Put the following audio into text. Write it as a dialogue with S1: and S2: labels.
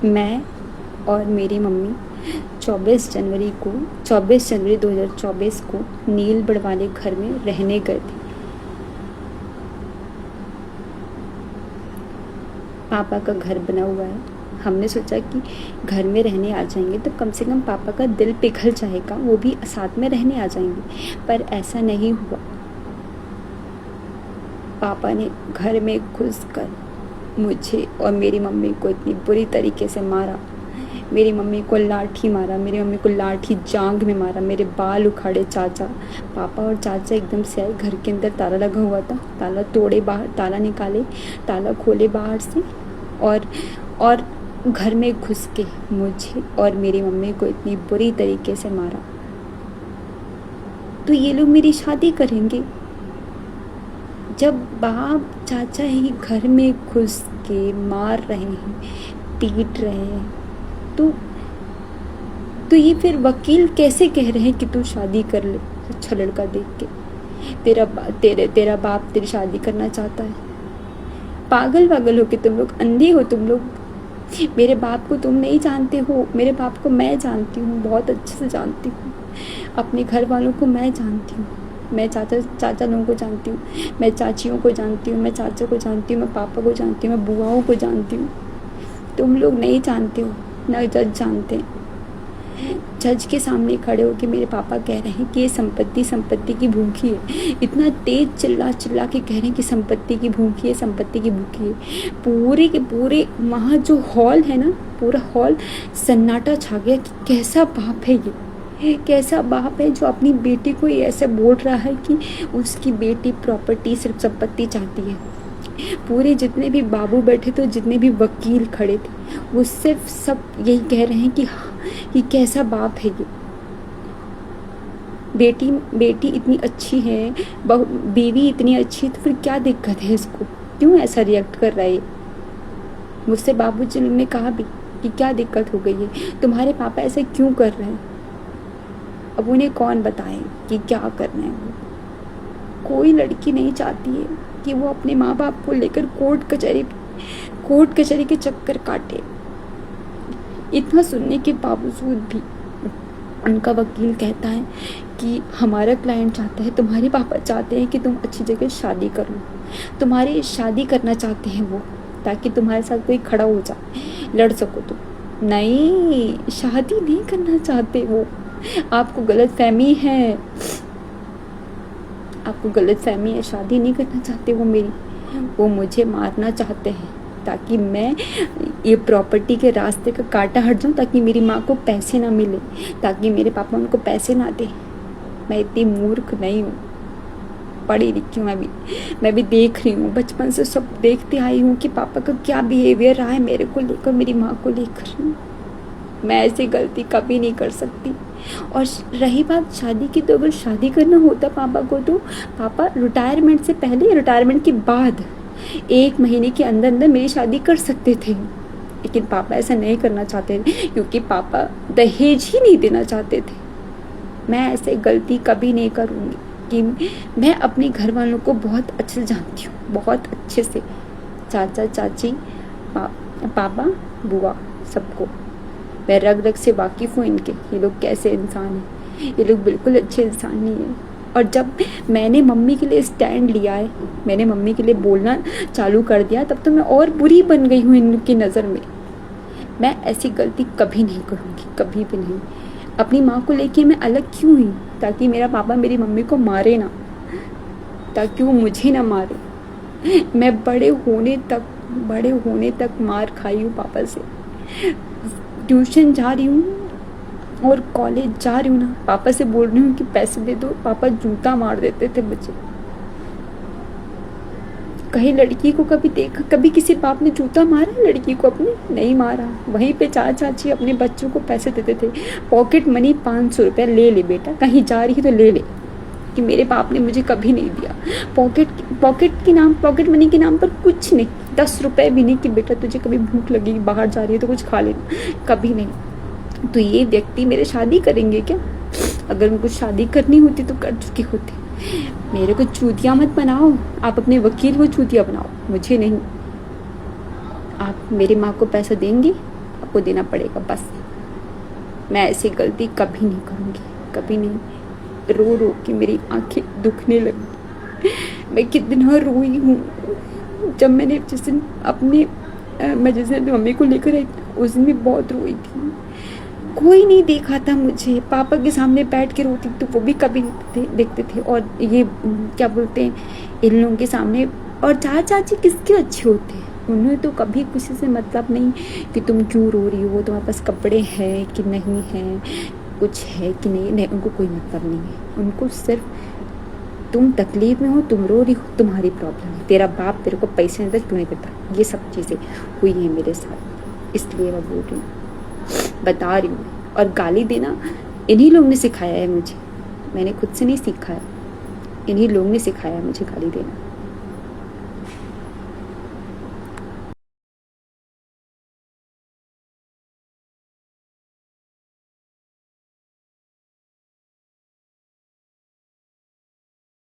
S1: मैं और मेरी मम्मी 24 जनवरी 2024 को नीलबढ़ वाले घर में रहने गए थे। पापा का घर बना हुआ है। हमने सोचा कि घर में रहने आ जाएंगे तो कम से कम पापा का दिल पिघल जाएगा, वो भी साथ में रहने आ जाएंगे, पर ऐसा नहीं हुआ। पापा ने घर में घुसकर मुझे और मेरी मम्मी को इतनी बुरी तरीके से मारा। मेरी मम्मी को लाठी मारा, मेरी मम्मी को लाठी जांघ में मारा, मेरे बाल उखाड़े चाचा। पापा और चाचा एकदम से आए। घर के अंदर ताला लगा हुआ था, ताला तोड़े, बाहर ताला निकाले, ताला खोले बाहर से, और घर में घुस के मुझे और मेरी मम्मी को इतनी बुरी तरीके से मारा। तो ये लोग मेरी शादी करेंगे? जब बाप चाचा ही घर में घुस के मार रहे हैं, पीट रहे हैं, तो ये फिर वकील कैसे कह रहे हैं कि तू शादी कर ले? अच्छा लड़का देख के तेरा बाप तेरी शादी करना चाहता है? पागल हो कि तुम लोग, अंधे हो तुम लोग। मेरे बाप को तुम नहीं जानते हो, मेरे बाप को मैं जानती हूँ, बहुत अच्छे से जानती हूँ। अपने घर वालों को मैं जानती हूँ, मैं चाचा लोगों को जानती हूँ, मैं चाचियों को जानती हूँ, मैं चाचा को जानती हूँ, मैं पापा को जानती हूँ, मैं बुआओं को जानती हूँ। तुम लोग नहीं जानते हो, ना जज जानते हैं। जज के सामने खड़े होकर मेरे पापा कह रहे हैं कि ये संपत्ति की भूखी है। इतना तेज चिल्ला के कह रहे हैं कि संपत्ति की भूखी है। पूरे के पूरे वहाँ जो हॉल है ना, पूरा हॉल सन्नाटा छा गया कि कैसा बाप है ये, कैसा बाप है जो अपनी बेटी को ये ऐसे बोल रहा है कि उसकी बेटी प्रॉपर्टी, सिर्फ संपत्ति चाहती है। पूरे जितने भी बाबू बैठे थे, जितने भी वकील खड़े थे, वो सिर्फ सब यही कह रहे हैं कि कैसा बाप है ये। बेटी इतनी अच्छी है, बीवी इतनी अच्छी है, तो फिर क्या दिक्कत है इसको? क्यों ऐसा रिएक्ट कर रहा है? मुझसे बाबूजी ने कहा भी कि क्या दिक्कत हो गई है, तुम्हारे पापा ऐसे क्यों कर रहे हैं? अब उन्हें कौन बताए कि क्या करना है। वो कोई लड़की नहीं चाहती है कि वो अपने माँ बाप को लेकर कोर्ट कचहरी के चक्कर काटे। इतना सुनने के बावजूद भी उनका वकील कहता है कि हमारा क्लाइंट चाहता है, तुम्हारे पापा चाहते हैं कि तुम अच्छी जगह शादी कर लो, तुम्हारी शादी करना चाहते हैं वो, ताकि तुम्हारे साथ कोई खड़ा हो जाए, लड़ सको तुम। नहीं, शादी नहीं करना चाहते वो। आपको गलतफहमी है, शादी नहीं करना चाहते वो मेरी। वो मुझे मारना चाहते हैं ताकि मैं ये प्रॉपर्टी के रास्ते का कांटा हट जाऊं, ताकि मेरी माँ को पैसे ना मिले, ताकि मेरे पापा उनको पैसे ना दे। मैं इतनी मूर्ख नहीं हूँ, पढ़ी लिखी हूँ। मैं भी देख रही हूँ, बचपन से सब देखते आई हूँ कि पापा का क्या बिहेवियर रहा है मेरे को लेकर, मेरी माँ को लेकर। मैं ऐसी गलती कभी नहीं कर सकती। और रही बात शादी की, तो अगर शादी करना होता पापा को, तो पापा रिटायरमेंट से पहले, रिटायरमेंट के बाद 1 महीने के अंदर अंदर मेरी शादी कर सकते थे। लेकिन पापा ऐसा नहीं करना चाहते थे, क्योंकि पापा दहेज ही नहीं देना चाहते थे। मैं ऐसे गलती कभी नहीं करूँगी कि मैं अपने घर वालों को बहुत अच्छे से जानती हूँ, बहुत अच्छे से। चाचा चाची, पापा बुआ, सबको मैं रग रग से वाकिफ़ हूँ इनके। ये लोग कैसे इंसान हैं, ये लोग बिल्कुल अच्छे इंसान नहीं हैं। और जब मैंने मम्मी के लिए स्टैंड लिया है, मैंने मम्मी के लिए बोलना चालू कर दिया, तब तो मैं और बुरी बन गई हूँ इनकी नज़र में। मैं ऐसी गलती कभी नहीं करूँगी, कभी भी नहीं। अपनी माँ को लेके मैं अलग क्यों हुई? ताकि मेरा पापा मेरी मम्मी को मारे ना, ताकि वो मुझे ना मारे। मैं बड़े होने तक मार खाई हूँ पापा से। ट्यूशन जा रही हूँ और कॉलेज जा रही हूँ ना, पापा से बोल रही हूँ कि पैसे दे दो, पापा जूता मार देते थे मुझे। कहीं लड़की को कभी किसी बाप ने जूता मारा लड़की को अपनी? नहीं मारा। वहीं पे चाची अपने बच्चों को पैसे देते थे, पॉकेट मनी 500 रुपया ले ले बेटा, कहीं जा रही है तो ले ले। कि मेरे बाप ने मुझे कभी नहीं दिया। पॉकेट मनी के नाम पर कुछ नहीं, 10 रुपए भी नहीं कि बेटा तुझे कभी भूख लगेगी, बाहर जा रही है तो कुछ खा लेना, कभी नहीं। तो ये व्यक्ति मेरे शादी करेंगे क्या? अगर उनको शादी करनी होती तो कर चुके होते। मेरे को चूतिया मत बनाओ, आप अपने वकील को चूतिया बनाओ, मुझे नहीं। आप मेरी माँ को पैसा देंगे? आपको देना पड़ेगा बस। मैं ऐसी गलती कभी नहीं करूँगी, कभी नहीं। रो रो के मेरी आंखें दुखने लगी। मैं कितना रोई हूँ। जब मैंने जिस दिन मैं जिस दिन मम्मी को लेकर आई उस दिन भी बहुत रोई थी। कोई नहीं देखा था मुझे, पापा के सामने बैठ के रोती तो वो भी कभी देखते थे, और ये क्या बोलते हैं, इन लोगों के सामने। और चाचा चाची किसके अच्छे होते हैं, उन्हें तो कभी किसी से मतलब नहीं कि तुम क्यों रो रही हो, तुम्हारे पास कपड़े हैं कि नहीं हैं, कुछ है कि नहीं, उनको कोई मतलब नहीं है। उनको सिर्फ तुम तकलीफ में हो, तुम रो रही हो, तुम्हारी प्रॉब्लम है, तेरा बाप तेरे को पैसे नहीं देता, क्यों नहीं देता। ये सब चीज़ें हुई हैं मेरे साथ, इसलिए मैं बोल रही हूँ, बता रही हूँ। और गाली देना इन्हीं लोगों ने सिखाया है मुझे, मैंने खुद से नहीं सीखा है, इन्हीं लोगों ने सिखाया है मुझे गाली देना।